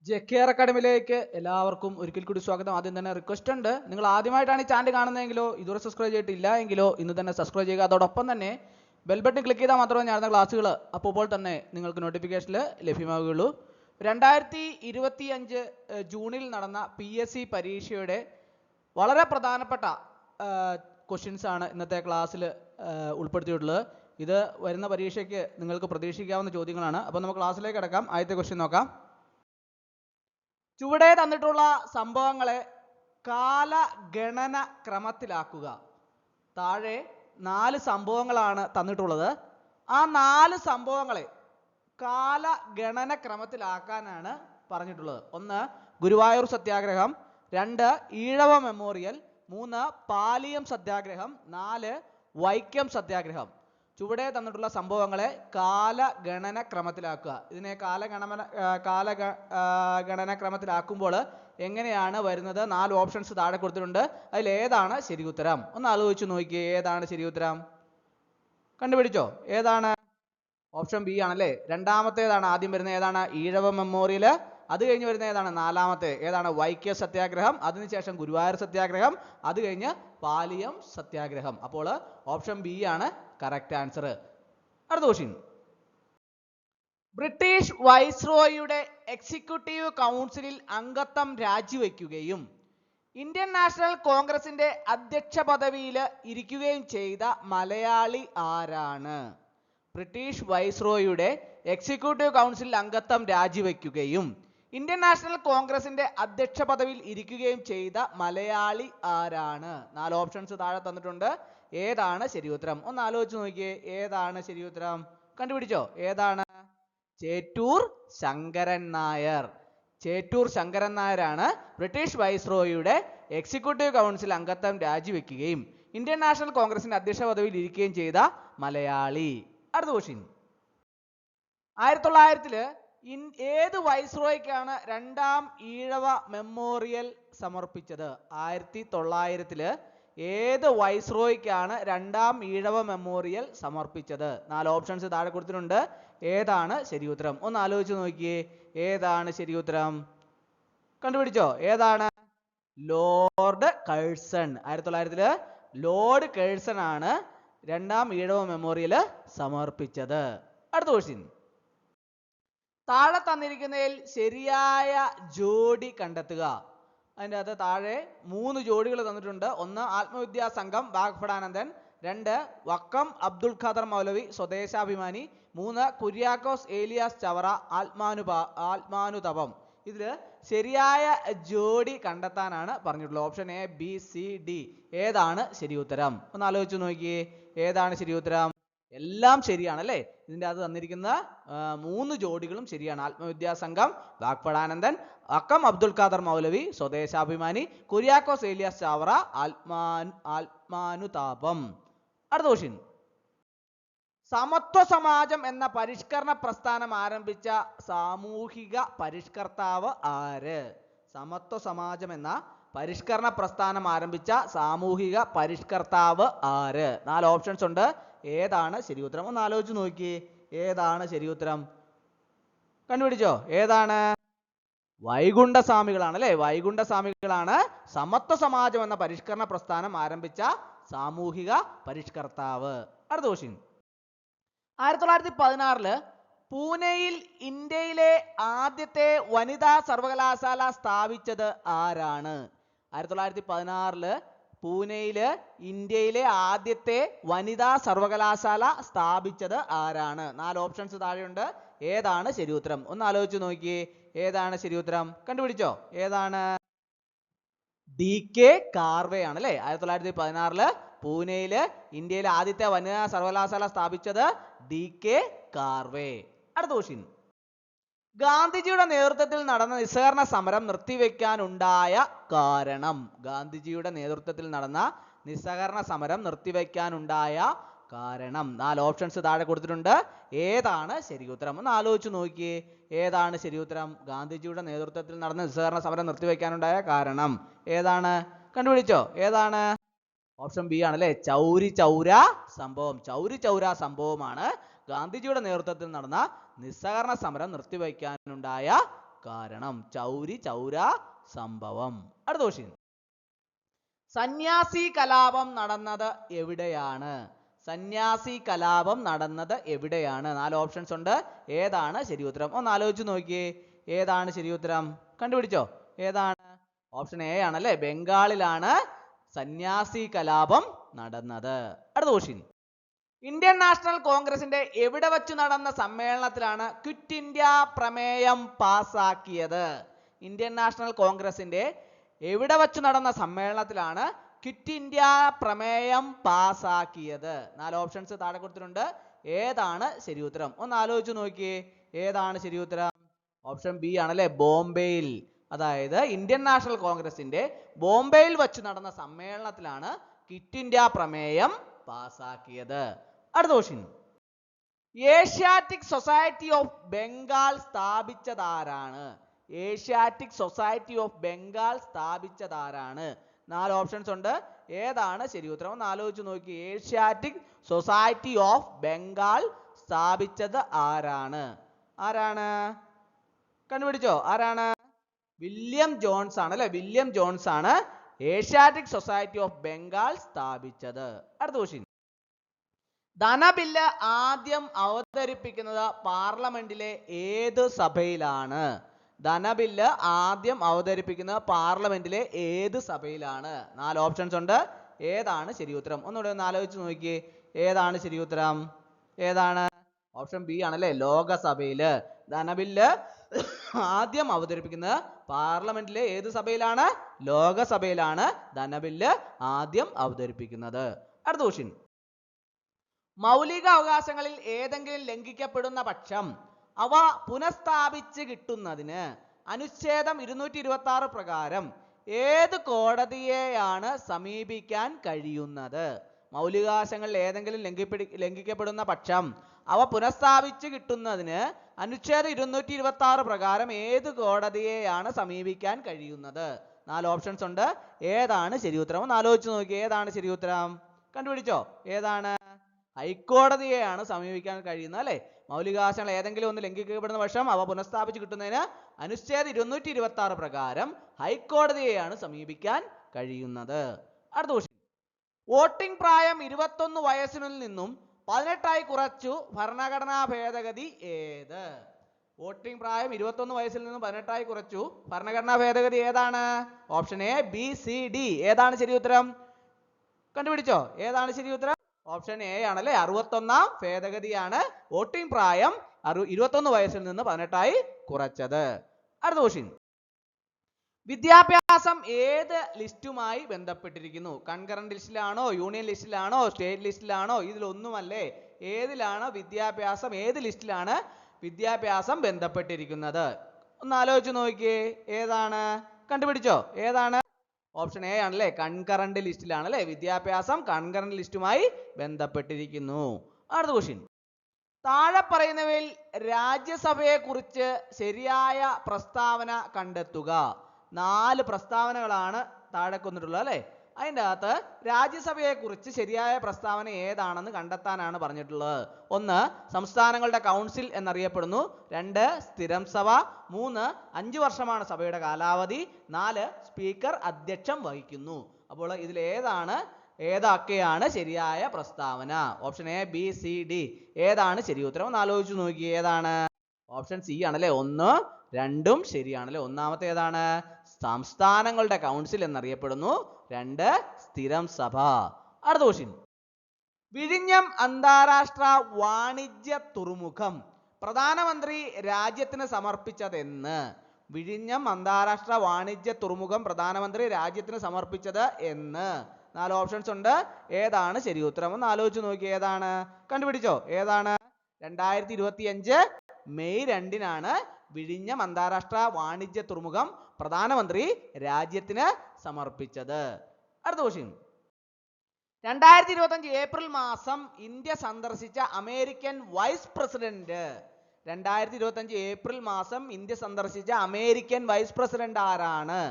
ജെകെആർ അക്കാഡമിയിലേക്ക് എല്ലാവർക്കും ഒരിക്കൽ കൂടി സ്വാഗതം. ആദ്യം തന്നെ റിക്വസ്റ്റ് ഉണ്ട്, നിങ്ങൾ ആദ്യമായിട്ടാണ് ഈ ചാനൽ കാണുന്നതെങ്കിലോ ഇതുവരെ സബ്സ്ക്രൈബ് ചെയ്തിട്ടില്ല എങ്കിലോ ഇന്ന് തന്നെ സബ്സ്ക്രൈബ് ചെയ്യുക. അതോടൊപ്പം തന്നെ ബെൽ ബട്ടൺ ക്ലിക്ക് ചെയ്താൽ മാത്രമേ ഞാൻ ക്ലാസ്സുകൾ അപ്പോൾ തന്നെ നിങ്ങൾക്ക് നോട്ടിഫിക്കേഷനിൽ ലഭ്യമാവുകയുള്ളൂ. 2025 ജൂണിൽ നടന്ന PSC പരീക്ഷയുടെ വളരെ പ്രധാനപ്പെട്ട ക്വസ്റ്റ്യൻസ് ആണ് ഇന്നത്തെ ക്ലാസ്സിൽ ഉൾപ്പെടുത്തിയിട്ടുള്ളത്. ഇത് വരുന്ന പരീക്ഷയ്ക്ക് നിങ്ങൾക്ക് പ്രതീക്ഷിക്കാവുന്ന ചോദ്യങ്ങളാണ്. അപ്പോൾ നമുക്ക് ക്ലാസ്സിലേക്ക് കിടക്കാം. ആദ്യത്തെ ക്വസ്റ്റ്യൻ നോക്കാം. ചുവടെ തന്നിട്ടുള്ള സംഭവങ്ങളെ കാലഗണന ക്രമത്തിലാക്കുക. താഴെ 4 സംഭവങ്ങളാണ് തന്നിട്ടുള്ളത്. ആ 4 സംഭവങ്ങളെ കാലഗണന ക്രമത്തിലാക്കാനാണ് പറഞ്ഞിട്ടുള്ളത്. 1 ഗുരുവായൂർ സത്യാഗ്രഹം, 2 ഈഴവ മെമ്മോറിയൽ, 3 പാലിയം സത്യാഗ്രഹം, 4 വൈക്കം സത്യാഗ്രഹം. ചുവടെ തന്നിട്ടുള്ള സംഭവങ്ങളെ കാലഗണന ക്രമത്തിലാക്കുക. ഇതിനെ കാലഗണന ക്രമത്തിലാക്കുമ്പോൾ എങ്ങനെയാണ് വരുന്നത്? 4 ഓപ്ഷൻസ് താഴെ കൊടുത്തിട്ടുണ്ട്. അതിൽ ഏതാണ് ശരി ഉത്തരം? ഒന്ന് ആലോചിച്ച് നോക്കിയേ. ഏതാണ് ശരി ഉത്തരം? കണ്ടുപിടിച്ചോ? ഏതാണ്? ഓപ്ഷൻ ബി ആണല്ലേ. രണ്ടാമത്തേതാണ് ആദ്യം വരുന്നത്. ഏതാണ്? ഈഴവ മെമ്മോറിയൽ. അത് കഴിഞ്ഞ് വരുന്ന ഏതാണ്? നാലാമത്തെ ഏതാണ്? വൈക്കം സത്യാഗ്രഹം. അതിനുശേഷം ഗുരുവായൂർ സത്യാഗ്രഹം. അത് കഴിഞ്ഞ് പാലിയം സത്യാഗ്രഹം. അപ്പോൾ ഓപ്ഷൻ ബി ആണ് കറക്റ്റ് ആൻസർ. അടുത്ത ക്വസ്റ്റ്യൻ. ബ്രിട്ടീഷ് വൈസ്രോയിയുടെ എക്സിക്യൂട്ടീവ് കൗൺസിലിൽ അംഗത്വം രാജിവെക്കുകയും ഇന്ത്യൻ നാഷണൽ കോൺഗ്രസിന്റെ അധ്യക്ഷ പദവിയിൽ ഇരിക്കുകയും ചെയ്ത മലയാളി ആരാണ്? ബ്രിട്ടീഷ് വൈസ്രോയിയുടെ എക്സിക്യൂട്ടീവ് കൗൺസിലിൽ അംഗത്വം രാജിവെക്കുകയും ഇന്ത്യൻ നാഷണൽ കോൺഗ്രസിന്റെ അധ്യക്ഷ പദവിയിൽ ഇരിക്കുകയും ചെയ്ത മലയാളി ആരാണ്? 4 ഓപ്ഷൻസ് താഴെ തന്നിട്ടുണ്ട്. ഏതാണ് ശരി ഉത്തരം? ഒന്ന് ആലോചിച്ച് നോക്കിയേ. ഏതാണ് ശരി ഉത്തരം? കണ്ടുപിടിച്ചോ? ഏതാണ്? ചേറ്റൂർ ശങ്കരൻ നായർ. ചേറ്റൂർ ശങ്കരൻ നായരാണ് ബ്രിട്ടീഷ് വൈസ്രോയിയുടെ എക്സിക്യൂട്ടീവ് കൗൺസിൽ അംഗത്വം രാജിവെക്കുകയും ഇന്ത്യൻ നാഷണൽ കോൺഗ്രസിന്റെ അധ്യക്ഷ പദവിയിൽ ഇരിക്കുകയും ചെയ്ത മലയാളി. അടുത്ത ക്വസ്റ്റ്യൻ. 1900-ൽ ഏത് വൈസ്രോയ്ക്കാണ് 2ാം ഈഴവ മെമ്മോറിയൽ സമർപ്പിച്ചത്? 1900-ൽ ഏത് വൈസ്രോയ്ക്കാണ് 2ാം ഈഴവ മെമ്മോറിയൽ സമർപ്പിച്ചത്? 4 ഓപ്ഷൻസ് താഴെ കൊടുത്തിട്ടുണ്ട്. ഏതാണ് ശരി ഉത്തരം? ഒന്ന് ആലോചിച്ച് നോക്കിയേ. ഏതാണ് ശരി ഉത്തരം? കണ്ടുപിടിച്ചോ? ഏതാണ്? Lord Curzon. 1900-ൽ ലോർഡ് കഴ്സൺ ആണ് 2ാം ഈഴവ മെമ്മോറിയൽ സമർപ്പിച്ചത്. അടുത്ത ക്വസ്റ്റ്യൻ. താഴെ തന്നിരിക്കുന്നതിൽ ശരിയായ ജോഡി കണ്ടെത്തുക. അതിൻ്റെ അകത്ത് താഴെ 3 ജോഡികൾ തന്നിട്ടുണ്ട്. 1 ആത്മവിദ്യാ സംഘം വാഗ്ഭടാനന്ദൻ, 2 വക്കം അബ്ദുൽ ഖാദർ മൗലവി സ്വദേശാഭിമാനി, 3 കുര്യാക്കോസ് ഏലിയാസ് ചവറ ആത്മാനുതപം. ഇതിൽ ശരിയായ ജോഡി കണ്ടെത്താനാണ് പറഞ്ഞിട്ടുള്ളത്. Option A, B, C, D. ഏതാണ് ശരി ഉത്തരം? ഒന്ന് ആലോചിച്ച് നോക്കിയേ. ഏതാണ് ശരി ഉത്തരം? എല്ലാം ശരിയാണ് അല്ലേ. ഇതിൻ്റെ അത് തന്നിരിക്കുന്ന 3 ജോഡികളും ശരിയാണ്. ആത്മവിദ്യാ സംഘം വാഗ്ഭടാനന്ദൻ, വക്കം അബ്ദുൽ ഖാദർ മൗലവി സ്വദേശാഭിമാനി, കുര്യാക്കോസ് ഏലിയാസ് ചാവറ ആത്മാനുതാപം. അടുത്ത ക്വസ്റ്റ്യൻ. സമത്വ സമാജം എന്ന പരിഷ്കരണ പ്രസ്ഥാനം ആരംഭിച്ച സാമൂഹിക പരിഷ്കർത്താവ് ആര്? സമത്വ സമാജം എന്ന പരിഷ്കരണ പ്രസ്ഥാനം ആരംഭിച്ച സാമൂഹിക പരിഷ്കർത്താവ് ആര്? 4 ഓപ്ഷൻസ് ഉണ്ട്. ഏതാണ് ശരി ഉത്തരം? ഒന്ന് ആലോചിച്ച് നോക്കിയേ. ഏതാണ് ശരി ഉത്തരം? കണ്ടുപിടിച്ചോ? ഏതാണ്? വൈകുണ്ഠസ്വാമികളാണ് അല്ലേ. വൈകുണ്ഠസ്വാമികളാണ് സമത്വ സമാജം എന്ന പരിഷ്കരണ പ്രസ്ഥാനം ആരംഭിച്ച സാമൂഹിക പരിഷ്കർത്താവ്. അടുത്ത ക്വസ്റ്റ്യൻ. 1916-ൽ പൂനെയിൽ ഇന്ത്യയിലെ ആദ്യത്തെ വനിതാ സർവകലാശാല സ്ഥാപിച്ചത് ആരാണ്? 1916-ൽ പൂനെയിൽ ഇന്ത്യയിലെ ആദ്യത്തെ വനിതാ സർവകലാശാല സ്ഥാപിച്ചത് ആരാണ്? 4 ഓപ്ഷൻസ് താഴെയുണ്ട്. ഏതാണ് ശരി ഉത്തരം? ഒന്ന് ആലോചിച്ച് നോക്കിയേ. ഏതാണ് ശരി ഉത്തരം? കണ്ടുപിടിച്ചോ? ഏതാണ്? DK കാർവേ ആണ് അല്ലേ. 1916-ൽ പൂനെയിൽ ഇന്ത്യയിലെ ആദ്യത്തെ വനിതാ സർവകലാശാല സ്ഥാപിച്ചത് DK കാർവേ. അടുത്ത ക്വസ്റ്റ്യൻ. ഗാന്ധിജിയുടെ നേതൃത്വത്തിൽ നടന്ന നിസ്സഹകരണ സമരം നിർത്തിവെക്കാനുണ്ടായ കാരണം? ഗാന്ധിജിയുടെ നേതൃത്വത്തിൽ നടന്ന നിസ്സഹകരണ സമരം നിർത്തിവെക്കാനുണ്ടായ കാരണം? 4 ഓപ്ഷൻസ് താഴെ കൊടുത്തിട്ടുണ്ട്. ഏതാണ് ശരി ഉത്തരം? ഒന്ന് ആലോചിച്ച് നോക്കിയേ. ഏതാണ് ശരി ഉത്തരം? ഗാന്ധിജിയുടെ നേതൃത്വത്തിൽ നടന്ന നിസ്സഹകരണ സമരം നിർത്തിവെക്കാനുണ്ടായ കാരണം ഏതാണ്? കണ്ടുപിടിച്ചോ? ഏതാണ്? ഓപ്ഷൻ ബി ആണല്ലേ. ചൗരി ചൗര സംഭവം. ചൗരി ചൗര സംഭവമാണ് ഗാന്ധിജിയുടെ നേതൃത്വത്തിൽ നടന്ന നിസ്സഹകരണ സമരം നിർത്തിവെക്കാനുണ്ടായ കാരണം. ചൗരി ചൗര സംഭവം. അടുത്ത ക്വസ്റ്റ്യൻ. സന്യാസി കലാപം നടന്നത് എവിടെയാണ്? സന്യാസി കലാപം നടന്നത് എവിടെയാണ്? 4 ഓപ്ഷൻസ് ഉണ്ട്. ഏതാണ് ശരി ഉത്തരം? ഒന്ന് ആലോചിച്ച് നോക്കിയേ. ഏതാണ് ശരി ഉത്തരം? കണ്ടുപിടിച്ചോ? ഏതാണ്? ഓപ്ഷൻ എ ആണല്ലേ. ബംഗാളിലാണ് സന്യാസി കലാപം നടന്നത്. അടുത്ത ക്വസ്റ്റ്യൻ. ഇന്ത്യൻ നാഷണൽ കോൺഗ്രസിന്റെ എവിടെ വച്ചു നടന്ന സമ്മേളനത്തിലാണ് ക്വിറ്റ് ഇന്ത്യ പ്രമേയം പാസാക്കിയത്? ഇന്ത്യൻ നാഷണൽ കോൺഗ്രസിന്റെ എവിടെ വച്ചു നടന്ന സമ്മേളനത്തിലാണ് ക്വിറ്റ് ഇന്ത്യ പ്രമേയം പാസാക്കിയത്? 4 ഓപ്ഷൻസ് താഴെ കൊടുത്തിട്ടുണ്ട്. ഏതാണ് ശരി ഉത്തരം? ഒന്ന് ആലോചിച്ച് നോക്കിയേ. ഏതാണ് ശരി ഉത്തരം? ഓപ്ഷൻ ബി ആണല്ലേ. ബോംബെയിൽ. അതായത് ഇന്ത്യൻ നാഷണൽ കോൺഗ്രസിന്റെ ബോംബെയിൽ വച്ചു നടന്ന സമ്മേളനത്തിലാണ് ക്വിറ്റ് ഇന്ത്യ പ്രമേയം പാസാക്കിയത്. അടുത്ത question. Asiatic Society of Bengal സ്ഥാപിച്ചതാരാണ്? ഏഷ്യാറ്റിക് സൊസൈറ്റി ഓഫ് ബംഗാൾ സ്ഥാപിച്ചതാരാണ്? 4 ഓപ്ഷൻസ് ഉണ്ട്. ഏതാണ് ശരി ഉത്തരം? ഒന്ന് ആലോചിച്ച് നോക്കി. ഏഷ്യാറ്റിക് സൊസൈറ്റി ഓഫ് ബംഗാൾ സ്ഥാപിച്ചത് ആരാണ്? ആരാണ്? കണ്ടുപിടിച്ചോ? ആരാണ്? വില്യം ജോൺസ് ആണ് അല്ലെ. വില്യം ജോൺസ് ആണ് ഏഷ്യാറ്റിക് സൊസൈറ്റി ഓഫ് ബംഗാൾ സ്ഥാപിച്ചത്. അടുത്ത ക്വസ്റ്റ്യൻ. ധനബില്ല് ആദ്യം അവതരിപ്പിക്കുന്നത് പാർലമെന്റിലെ ഏത് സഭയിലാണ്? ധനബില്ല് ആദ്യം അവതരിപ്പിക്കുന്നത് പാർലമെന്റിലെ ഏത് സഭയിലാണ്? 4 ഓപ്ഷൻസ് ഉണ്ട്. ഏതാണ് ശരി ഉത്തരം? ഒന്നുകൂടെ ഒന്ന് ആലോചിച്ച് നോക്കിയേ. ഏതാണ് ശരി ഉത്തരം? ഏതാണ്? ഓപ്ഷൻ ബി ആണല്ലേ. ലോകസഭയില്. ധനബില്ല് ആദ്യം അവതരിപ്പിക്കുന്നത് പാർലമെന്റിലെ ഏത് സഭയിലാണ്? ലോകസഭയിലാണ് ധനബില്ല് ആദ്യം അവതരിപ്പിക്കുന്നത്. അടുത്ത ക്വസ്റ്റ്യൻ. മൗലിക അവകാശങ്ങളിൽ ഏതെങ്കിലും ലംഘിക്കപ്പെടുന്ന പക്ഷം അവ പുനഃസ്ഥാപിച്ച് കിട്ടുന്നതിന് അനുച്ഛേദം 226 പ്രകാരം ഏത് കോടതിയെയാണ് സമീപിക്കാൻ കഴിയുന്നത്? മൗലികാവകാശങ്ങളിൽ ഏതെങ്കിലും ലംഘിക്കപ്പെടുന്ന പക്ഷം അവ പുനഃസ്ഥാപിച്ച് കിട്ടുന്നതിന് അനുച്ഛേദം 226 പ്രകാരം ഏത് കോടതിയെയാണ് സമീപിക്കാൻ കഴിയുന്നത്? 4 ഓപ്ഷൻസ് ഉണ്ട്. ഏതാണ് ശരി ഉത്തരം? ഒന്ന് ആലോചിച്ച് നോക്കി. ഏതാണ് ശരി ഉത്തരം? കണ്ടുപിടിച്ചോ? ഏതാണ്? ഹൈക്കോടതിയെയാണ് സമീപിക്കാൻ കഴിയുന്നത് അല്ലെ. മൗലികാവകാശങ്ങൾ ഏതെങ്കിലും ഒന്ന് ലംഘിക്കപ്പെടുന്ന പക്ഷം അവ പുനഃസ്ഥാപിച്ച് കിട്ടുന്നതിന് അനുച്ഛേദം 226 പ്രകാരം ഹൈക്കോടതിയെയാണ് സമീപിക്കാൻ കഴിയുന്നത്. അടുത്ത ക്വസ്റ്റ്യൻ. വോട്ടിംഗ് പ്രായം 21 വയസ്സിൽ നിന്നും 18 കുറച്ചു ഭരണഘടനാ ഭേദഗതി ഏത്? വോട്ടിംഗ് പ്രായം 21 വയസ്സിൽ നിന്നും 18 കുറച്ചു ഭരണഘടനാ ഭേദഗതി ഏതാണ്? Option A, B, C, D. ഏതാണ് ശരി ഉത്തരം? കണ്ടുപിടിച്ചോ? ഏതാണ് ശരി ഉത്തരം? ഓപ്ഷൻ എ ആണല്ലേ. 61-ാം ഭേദഗതിയാണ് വോട്ടിംഗ് പ്രായം 21 വയസ്സിൽ നിന്ന് 18 കുറച്ചത്. അടുത്ത ക്വസ്റ്റ്യൻ. വിദ്യാഭ്യാസം ഏത് ലിസ്റ്റുമായി ബന്ധപ്പെട്ടിരിക്കുന്നു? കൺകറന്റ് ലിസ്റ്റിലാണോ, യൂണിയൻ ലിസ്റ്റിലാണോ, സ്റ്റേറ്റ് ലിസ്റ്റിലാണോ? ഇതിലൊന്നുമല്ലേ. ഏതിലാണ് വിദ്യാഭ്യാസം? ഏത് ലിസ്റ്റിലാണ് വിദ്യാഭ്യാസം ബന്ധപ്പെട്ടിരിക്കുന്നത്? ഒന്ന് ആലോചിച്ച് നോക്കിയേ. ഏതാണ്? കണ്ടുപിടിച്ചോ? ഏതാണ്? ഓപ്ഷൻ എ ആണല്ലേ. കൺകറന്റ് ലിസ്റ്റിലാണ് അല്ലെ. വിദ്യാഭ്യാസം കൺകറന്റ് ലിസ്റ്റുമായി ബന്ധപ്പെട്ടിരിക്കുന്നു. അടുത്ത ക്വസ്റ്റ്യൻ. താഴെ പറയുന്നവയിൽ രാജ്യസഭയെ കുറിച്ച് ശരിയായ പ്രസ്താവന കണ്ടെത്തുക. 4 പ്രസ്താവനകളാണ് താഴെ കൊന്നിട്ടുള്ളത് അല്ലെ. അതിൻ്റെ അകത്ത് രാജ്യസഭയെ കുറിച്ച് ശരിയായ പ്രസ്താവന ഏതാണെന്ന് കണ്ടെത്താനാണ് പറഞ്ഞിട്ടുള്ളത്. 1 സംസ്ഥാനങ്ങളുടെ കൗൺസിൽ എന്നറിയപ്പെടുന്നു. 2 സ്ഥിരം സഭ. 3 5 വർഷമാണ് സഭയുടെ കാലാവധി. 4 സ്പീക്കർ അധ്യക്ഷം വഹിക്കുന്നു. അപ്പോൾ ഇതിൽ ഏതൊക്കെയാണ് ശരിയായ പ്രസ്താവന? Option A, B, C, D. ഏതാണ് ശരി ഉത്തരം? ഒന്ന് ആലോചിച്ച് നോക്കി. ഏതാണ്? ഓപ്ഷൻ സി ആണല്ലേ. 1, 2 ശരിയാണല്ലേ. ഒന്നാമത്തെ ഏതാണ്? സംസ്ഥാനങ്ങളുടെ കൗൺസിൽ എന്നറിയപ്പെടുന്നു. 2 സ്ഥിരം സഭ. അടുത്ത ക്വസ്റ്റ്യൻ. വിഴിഞ്ഞം അന്താരാഷ്ട്ര വാണിജ്യ തുറമുഖം പ്രധാനമന്ത്രി രാജ്യത്തിന് സമർപ്പിച്ചതെന്ന്? വിഴിഞ്ഞം അന്താരാഷ്ട്ര വാണിജ്യ തുറമുഖം പ്രധാനമന്ത്രി രാജ്യത്തിന് സമർപ്പിച്ചത് എന്ന്? 4 ഓപ്ഷൻസ് ഉണ്ട്. ഏതാണ് ശരി ഉത്തരം? ഒന്ന് ആലോചിച്ച് നോക്കി. ഏതാണ്? കണ്ടുപിടിച്ചോ? ഏതാണ്? 2025 മെയ് 2-നാണ് വിഴിഞ്ഞം അന്താരാഷ്ട്ര വാണിജ്യ തുറമുഖം പ്രധാനമന്ത്രി രാജ്യത്തിന് സമർപ്പിച്ചത്. അടുത്ത ക്വസ്റ്റ്യൻ. 2025 ഏപ്രിൽ മാസം ഇന്ത്യ സന്ദർശിച്ച അമേരിക്കൻ വൈസ് പ്രസിഡന്റ്? 2025 ഏപ്രിൽ മാസം ഇന്ത്യ സന്ദർശിച്ച അമേരിക്കൻ വൈസ് പ്രസിഡന്റ് ആരാണ്?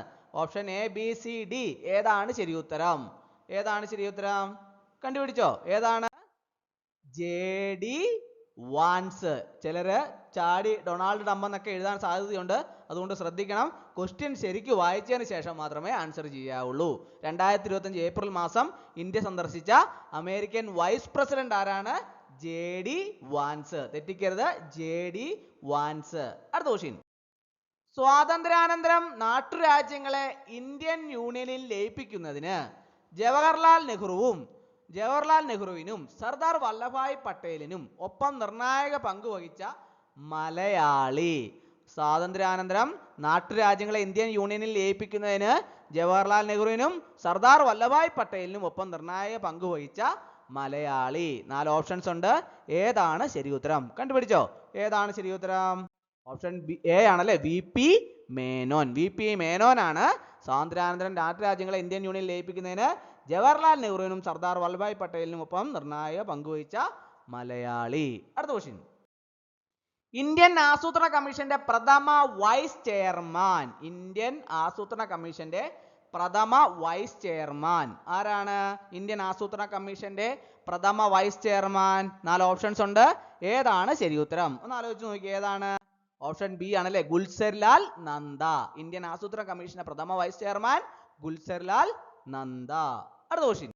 Option A, B, C, D. ഏതാണ് ശരി ഉത്തരം? ഏതാണ് ശരി ഉത്തരം? കണ്ടുപിടിച്ചോ? ഏതാണ്? JD Vance. ചിലര് ചാടി ഡൊണാൾഡ് ട്രംപ് എന്നൊക്കെ എഴുതാൻ സാധ്യതയുണ്ട്, അതുകൊണ്ട് ശ്രദ്ധിക്കണം. ക്വസ്റ്റ്യൻ ശരിക്കും വായിച്ചതിന് ശേഷം മാത്രമേ ആൻസർ ചെയ്യാവുള്ളൂ. 2025 ഏപ്രിൽ മാസം ഇന്ത്യ സന്ദർശിച്ച അമേരിക്കൻ വൈസ് പ്രസിഡന്റ് ആരാണ്? JD Vance. തെറ്റിക്കരുത്, JD വാൻസ്. അടുത്ത ക്വസ്റ്റ്യൻ. സ്വാതന്ത്ര്യാനന്തരം നാട്ടുരാജ്യങ്ങളെ ഇന്ത്യൻ യൂണിയനിൽ ലയിപ്പിക്കുന്നതിന് ജവഹർലാൽ നെഹ്റുവിനും സർദാർ വല്ലഭായ് പട്ടേലിനും ഒപ്പം നിർണായക പങ്ക് വഹിച്ച മലയാളി. സ്വാതന്ത്ര്യാനന്തരം നാട്ടുരാജ്യങ്ങളെ ഇന്ത്യൻ യൂണിയനിൽ ലയിപ്പിക്കുന്നതിന് ജവഹർലാൽ നെഹ്റുവിനും സർദാർ വല്ലഭായ് പട്ടേലിനും ഒപ്പം നിർണായക പങ്ക് വഹിച്ച മലയാളി. 4 ഓപ്ഷൻസ് ഉണ്ട്. ഏതാണ് ശരി ഉത്തരം? കണ്ടുപിടിച്ചോ, ഏതാണ് ശരി ഉത്തരം? ഓപ്ഷൻ എ ആണല്ലേ, VP മേനോൻ. VP മേനോൻ ആണ് സ്വാതന്ത്ര്യാനന്തരം നാട്ടുരാജ്യങ്ങളെ ഇന്ത്യൻ യൂണിയനിൽ ലയിപ്പിക്കുന്നതിന് ജവഹർലാൽ നെഹ്റുവിനും സർദാർ വല്ലഭായ് പട്ടേലിനും ഒപ്പം നിർണായക പങ്കുവഹിച്ച മലയാളി. അടുത്ത ക്വസ്റ്റ്യൻ. ഇന്ത്യൻ ആസൂത്രണ കമ്മീഷന്റെ പ്രഥമ വൈസ് ചെയർമാൻ. ഇന്ത്യൻ ആസൂത്രണ കമ്മീഷന്റെ പ്രഥമ വൈസ് ചെയർമാൻ ആരാണ്? ഇന്ത്യൻ ആസൂത്രണ കമ്മീഷന്റെ പ്രഥമ വൈസ് ചെയർമാൻ. 4 ഓപ്ഷൻസ് ഉണ്ട്. ഏതാണ് ശരി ഉത്തരം? ഒന്ന് ആലോചിച്ച് നോക്കി, ഏതാണ്? ഓപ്ഷൻ ബി ആണല്ലേ, ഗുൽസർലാൽ നന്ദ. ഇന്ത്യൻ ആസൂത്രണ കമ്മീഷന്റെ പ്രഥമ വൈസ് ചെയർമാൻ ഗുൽസർലാൽ നന്ദ. അടുത്ത ക്വസ്റ്റ്യൻ.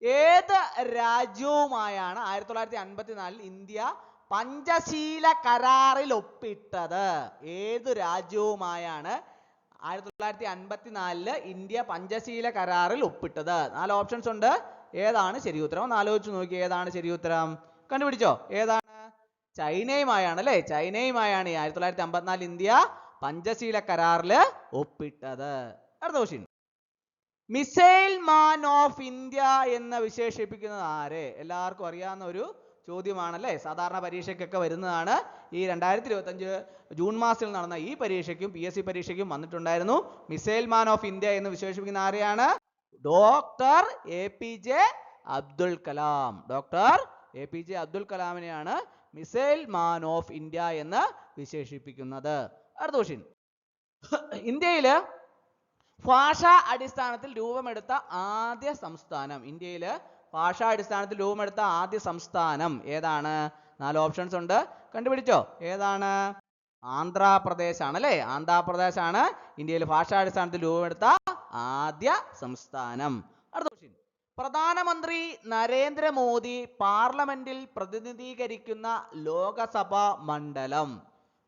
ഏത് രാജ്യവുമായാണ് 1954 ഇന്ത്യ പഞ്ചശീല കരാറിൽ ഒപ്പിട്ടത്? ഏത് രാജ്യവുമായാണ് 1954 ഇന്ത്യ പഞ്ചശീല കരാറിൽ ഒപ്പിട്ടത്? 4 ഓപ്ഷൻസ് ഉണ്ട്. ഏതാണ് ശരി ഉത്തരം? ഒന്ന് ആലോചിച്ച് നോക്കി, ഏതാണ് ശരി ഉത്തരം? കണ്ടുപിടിച്ചോ, ഏതാണ്? ചൈനയുമായാണ് അല്ലേ, ചൈനയുമായാണ് 1954 ഇന്ത്യ പഞ്ചശീല കരാറിൽ ഒപ്പിട്ടത്. അടുത്ത question. Missile man of India എന്ന് വിശേഷിപ്പിക്കുന്നത് ആരെ? എല്ലാവർക്കും അറിയാവുന്ന ഒരു ചോദ്യമാണല്ലേ, സാധാരണ പരീക്ഷയ്ക്കൊക്കെ വരുന്നതാണ്. ഈ 2025 ജൂൺ മാസത്തിൽ നടന്ന ഈ പരീക്ഷയ്ക്കും PSC പരീക്ഷയ്ക്കും വന്നിട്ടുണ്ടായിരുന്നു. മിസൈൽ മാൻ ഓഫ് ഇന്ത്യ എന്ന് വിശേഷിപ്പിക്കുന്ന ആരെയാണ്? Doctor APJ Abdul Kalam. Doctor APJ Abdul കലാമിനെയാണ് മിസൈൽ മാൻ ഓഫ് ഇന്ത്യ എന്ന് വിശേഷിപ്പിക്കുന്നത്. അടുത്ത ക്വസ്റ്റ്യൻ. ഇന്ത്യയിൽ ഭാഷാ അടിസ്ഥാനത്തിൽ രൂപമെടുത്ത ആദ്യ സംസ്ഥാനം. ഇന്ത്യയിൽ ഭാഷാ അടിസ്ഥാനത്തിൽ രൂപമെടുത്ത ആദ്യ സംസ്ഥാനം ഏതാണ്? 4 ഓപ്ഷൻസ് ഉണ്ട്. കണ്ടുപിടിച്ചോ, ഏതാണ്? ആന്ധ്രാപ്രദേശ് ആണല്ലേ, ആന്ധ്രാപ്രദേശ് ആണ് ഇന്ത്യയിൽ ഭാഷാ അടിസ്ഥാനത്തിൽ രൂപമെടുത്ത ആദ്യ സംസ്ഥാനം. അടുത്ത ക്വസ്റ്റ്യൻ. പ്രധാനമന്ത്രി നരേന്ദ്രമോദി പാർലമെന്റിൽ പ്രതിനിധീകരിക്കുന്ന ലോകസഭാ മണ്ഡലം.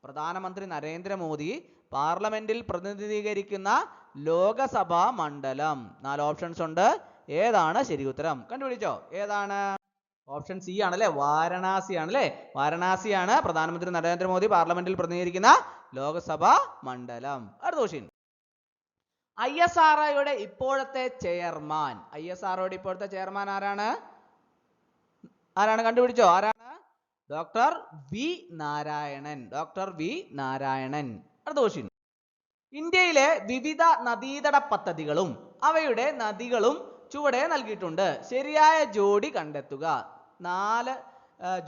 പ്രധാനമന്ത്രി നരേന്ദ്രമോദി പാർലമെന്റിൽ പ്രതിനിധീകരിക്കുന്ന ലോകസഭാ മണ്ഡലം. 4 ഓപ്ഷൻസ് ഉണ്ട്. ഏതാണ് ശരി ഉത്തരം? കണ്ടുപിടിച്ചോ, ഏതാണ്? ഓപ്ഷൻ സി ആണല്ലേ, വാരണാസി ആണല്ലേ. വാരണാസിയാണ് പ്രധാനമന്ത്രി നരേന്ദ്രമോദി പാർലമെന്റിൽ പ്രതിനിധീകരിക്കുന്ന ലോകസഭാ മണ്ഡലം. അടുത്ത ക്വസ്റ്റ്യൻ. ISROയുടെ ഇപ്പോഴത്തെ ചെയർമാൻ. ISROയുടെ ഇപ്പോഴത്തെ ചെയർമാൻ ആരാണ്? കണ്ടുപിടിച്ചോ, ആരാണ്? Doctor V Narayanan. Doctor V Narayanan. അടുത്ത ക്വസ്റ്റ്യൻ. ഇന്ത്യയിലെ വിവിധ നദീതട പദ്ധതികളും അവയുടെ നദികളും ചുവടെ നൽകിയിട്ടുണ്ട്. ശരിയായ ജോഡി കണ്ടെത്തുക. 4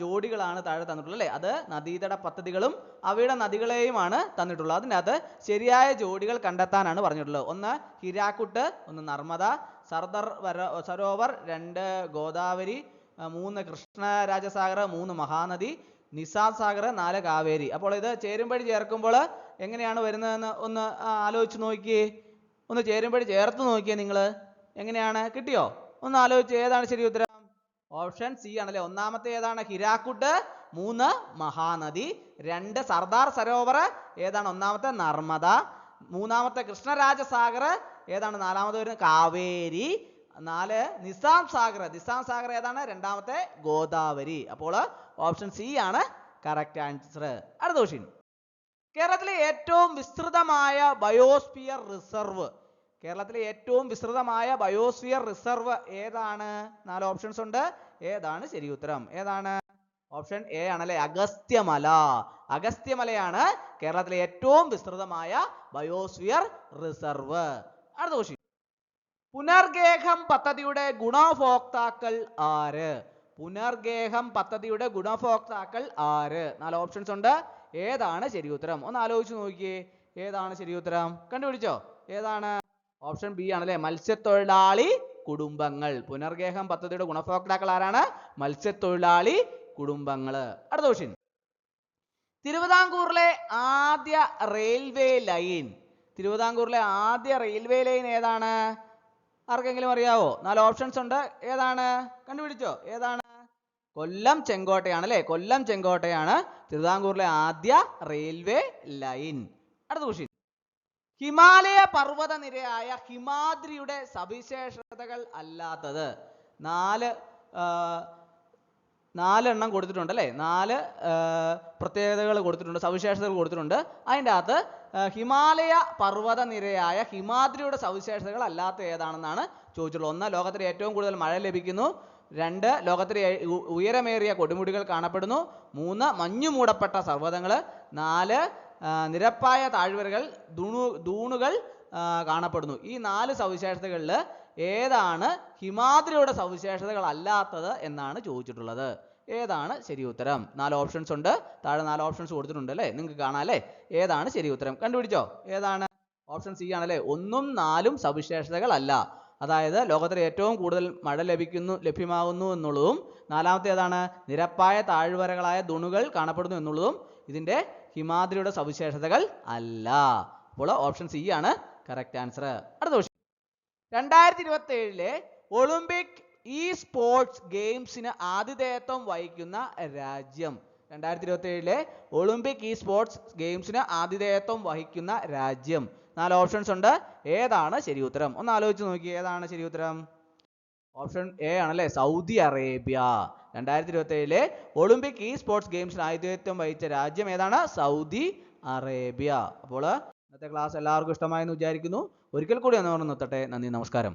ജോഡികളാണ് താഴെ തന്നിട്ടുള്ളത് അല്ലേ. അത് നദീതട പദ്ധതികളും അവയുടെ നദികളെയുമാണ് തന്നിട്ടുള്ളത്. അതിനകത്ത് ശരിയായ ജോഡികൾ കണ്ടെത്താനാണ് പറഞ്ഞിട്ടുള്ളത്. 1 ഹിരാക്കുട്ട്, 1 നർമ്മദ, സർദാർ സരോവർ, 2 ഗോദാവരി, 3 കൃഷ്ണരാജസാഗർ, 3 മഹാനദി, നിസാം സാഗർ, 4 കാവേരി. അപ്പോൾ ഇത് ചേരുംപടി ചേർക്കുമ്പോൾ എങ്ങനെയാണ് വരുന്നതെന്ന് ഒന്ന് ആലോചിച്ച് നോക്കിയേ. ഒന്ന് ചേരുംപടി ചേർത്ത് നോക്കിയേ നിങ്ങൾ. എങ്ങനെയാണ്, കിട്ടിയോ? ഒന്ന് ആലോചിച്ച്, ഏതാണ് ശരി ഉത്തരം? ഓപ്ഷൻ സി ആണല്ലേ. ഒന്നാമത്തെ ഏതാണ്? ഹിരാക്കുട്ട്. 3 മഹാനദി. 2 സർദാർ സരോവർ. ഏതാണ്? ഒന്നാമത്തെ നർമ്മദ. 3ാമത്തെ കൃഷ്ണരാജസാഗർ. ഏതാണ്? 4ാമത് വരുന്നത് കാവേരി. 4 നിസാം സാഗർ. നിസാം സാഗർ ഏതാണ്? 2ാമത്തെ ഗോദാവരി. അപ്പോൾ ഓപ്ഷൻ സി ആണ് കറക്റ്റ് ആൻസർ. അടുത്ത ക്വസ്റ്റ്യൻ. കേരളത്തിലെ ഏറ്റവും വിസ്തൃതമായ ബയോസ്ഫിയർ റിസർവ്. കേരളത്തിലെ ഏറ്റവും വിസ്തൃതമായ ബയോസ്ഫിയർ റിസർവ് ഏതാണ്? 4 ഓപ്ഷൻസ് ഉണ്ട്. ഏതാണ് ശരി ഉത്തരം? ഏതാണ്? ഓപ്ഷൻ എ ആണല്ലേ, അഗസ്ത്യമല. അഗസ്ത്യമലയാണ് കേരളത്തിലെ ഏറ്റവും വിസ്തൃതമായ ബയോസ്ഫിയർ റിസർവ്. അടുത്ത ക്വസ്റ്റ്യൻ. പുനർഗേഹം പദ്ധതിയുടെ ഗുണഭോക്താക്കൾ ആര്? പുനർഗേഹം പദ്ധതിയുടെ ഗുണഭോക്താക്കൾ ആര്? 4 ഓപ്ഷൻസ് ഉണ്ട്. ഏതാണ് ശരി ഉത്തരം? ഒന്ന് ആലോചിച്ച് നോക്കിയേ, ഏതാണ് ശരി ഉത്തരം? കണ്ടുപിടിച്ചോ, ഏതാണ്? ഓപ്ഷൻ ബി ആണല്ലേ, മത്സ്യത്തൊഴിലാളി കുടുംബങ്ങൾ. പുനർഗേഹം പദ്ധതിയുടെ ഗുണഭോക്താക്കൾ ആരാണ്? മത്സ്യത്തൊഴിലാളി കുടുംബങ്ങള്. അടുത്ത ക്വസ്റ്റ്യൻ. തിരുവിതാംകൂറിലെ ആദ്യ റെയിൽവേ ലൈൻ ഏതാണ്? ആർക്കെങ്കിലും അറിയാവോ? 4 ഓപ്ഷൻസ് ഉണ്ട്. ഏതാണ്? കണ്ടുപിടിച്ചോ? ഏതാണ്? കൊല്ലം ചെങ്കോട്ടയാണ് അല്ലേ? കൊല്ലം ചെങ്കോട്ടയാണ് തിരുവിതാംകൂറിലെ ആദ്യ റെയിൽവേ ലൈൻ. അടുത്ത ക്വസ്റ്റ്യൻ. ഹിമാലയ പർവ്വത നിരയായ ഹിമാദ്രിയുടെ സവിശേഷതകൾ അല്ലാത്തത്. 4 എണ്ണം കൊടുത്തിട്ടുണ്ട് അല്ലേ? 4 പ്രത്യേകതകൾ കൊടുത്തിട്ടുണ്ട്, സവിശേഷതകൾ കൊടുത്തിട്ടുണ്ട്. അതിൻ്റെ അകത്ത് ഹിമാലയ പർവ്വത നിരയായ ഹിമാദ്രിയുടെ സവിശേഷതകൾ അല്ലാത്ത ഏതാണെന്നാണ് ചോദിച്ചിട്ടുള്ളത്. 1 ലോകത്തിലെ ഏറ്റവും കൂടുതൽ മഴ ലഭിക്കുന്നു. 2 ലോകത്തിലെ ഉയരമേറിയ കൊടുമുടികൾ കാണപ്പെടുന്നു. 3 മഞ്ഞു മൂടപ്പെട്ട പർവ്വതങ്ങൾ. 4 നിരപ്പായ താഴ്വരകൾ, ദൂണുകൾ കാണപ്പെടുന്നു. ഈ 4 സവിശേഷതകളിൽ ഏതാണ് ഹിമാദ്രിയുടെ സവിശേഷതകൾ അല്ലാത്തത് എന്നാണ് ചോദിച്ചിട്ടുള്ളത്. ഏതാണ് ശരി ഉത്തരം? 4 ഓപ്ഷൻസ് ഉണ്ട്. താഴെ 4 ഓപ്ഷൻസ് കൊടുത്തിട്ടുണ്ട് അല്ലേ? നിങ്ങൾക്ക് കാണാം അല്ലേ? ഏതാണ് ശരി ഉത്തരം? കണ്ടുപിടിച്ചോ? ഏതാണ്? ഓപ്ഷൻ സി ആണല്ലേ. 1ഉം 4ഉം സവിശേഷതകൾ അല്ല. അതായത് ലോകത്തിലെ ഏറ്റവും കൂടുതൽ മഴ ലഭ്യമാകുന്നു എന്നുള്ളതും 4മത്തെ ഏതാണ്? നിരപ്പായ താഴ്വരകളായ ദുണുകൾ കാണപ്പെടുന്നു എന്നുള്ളതും ഇതിന്റെ ഹിമാദ്രിയുടെ സവിശേഷതകൾ അല്ല. അപ്പോൾ ഓപ്ഷൻ സി ആണ് കറക്റ്റ് ആൻസർ. അടുത്ത ക്വസ്റ്റ്യൻ. 2027 ഒളിമ്പിക് ഇ സ്പോർട്സ് ഗെയിംസിന് ആതിഥേയത്വം വഹിക്കുന്ന രാജ്യം. 2027 ഒളിമ്പിക് ഇ സ്പോർട്സ് ഗെയിംസിന് ആതിഥേയത്വം വഹിക്കുന്ന രാജ്യം. 4 ഓപ്ഷൻസ് ഉണ്ട്. ഏതാണ് ശരി ഉത്തരം? ഒന്ന് ആലോചിച്ച് നോക്കി. ഏതാണ് ശരി ഉത്തരം? ഓപ്ഷൻ എ ആണല്ലേ, Saudi Arabia. 2027 Olympic E sports ഗെയിംസിന് ആതിഥേയത്വം വഹിച്ച രാജ്യം ഏതാണ്? Saudi Arabia. അപ്പോൾ ഇന്നത്തെ ക്ലാസ് എല്ലാവർക്കും ഇഷ്ടമായെന്ന് വിചാരിക്കുന്നു. ഒരിക്കൽ കൂടി ഒന്ന് നിർത്തട്ടെ. നന്ദി, നമസ്കാരം.